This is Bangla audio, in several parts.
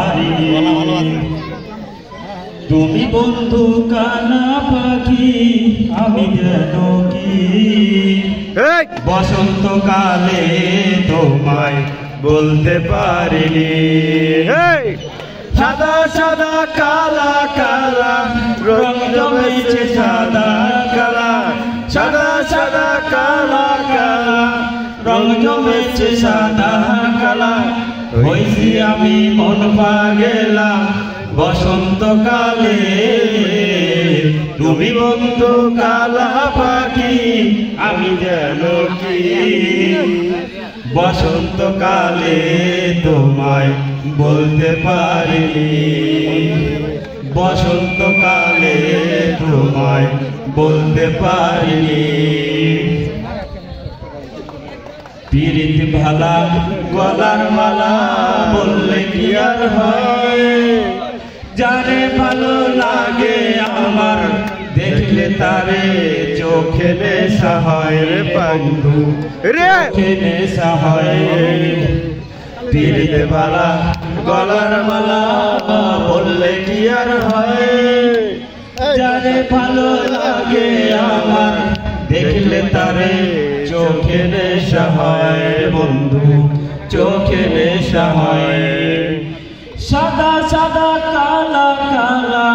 পারিনি। তুমি বন্ধু কানা পাখি, আমি যেন কি বসন্তকালে তোমায় বলতে পারিনি। সাদা সাদা কালা কালা রং জমেছে সাদা কালা, সাদা সাদা কালা কালা রং জমেছে সাদা কালা। হইছি আমি মন পাগেলা বসন্তকালে, তুমি বন্ধু কালা পাখি, আমি যেন কি বসন্তকালে তোমায় বলতে পারিনি। বসন্তকালে তোমায় বলতে পারিনি। পীড়িত ভালা গলার মালা বললে কি আর হয়, যারে ভালো লাগে আমার দেখলে তারে চোখে নেশা হয় রে বন্ধু, চোখে নেশা হয়। পীড়িত ভালা গলার মালা বললে কি আর হয়, যারে ভালো লাগে আমার দেখলে তারে চোখে নেশা হয় বন্ধু, চোখে নেশা হয়। সাদা সাদা কালা কালা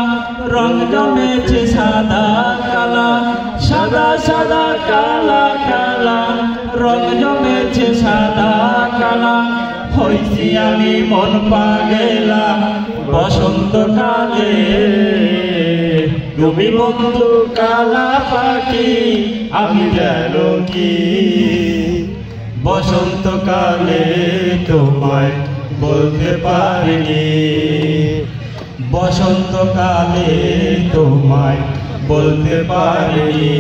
রং জমেছে সাদা কালা, সাদা সাদা কালা কালা রং জমেছে সাদা কালা। হইছি আমি মন পাগেলা বসন্তকালে, তুমি বন্ধু কালা পাখি, আমি যেন কি বসন্তকালে তোমায় বলতে পারিনি। বসন্তকালে তোমায় বলতে পারিনি।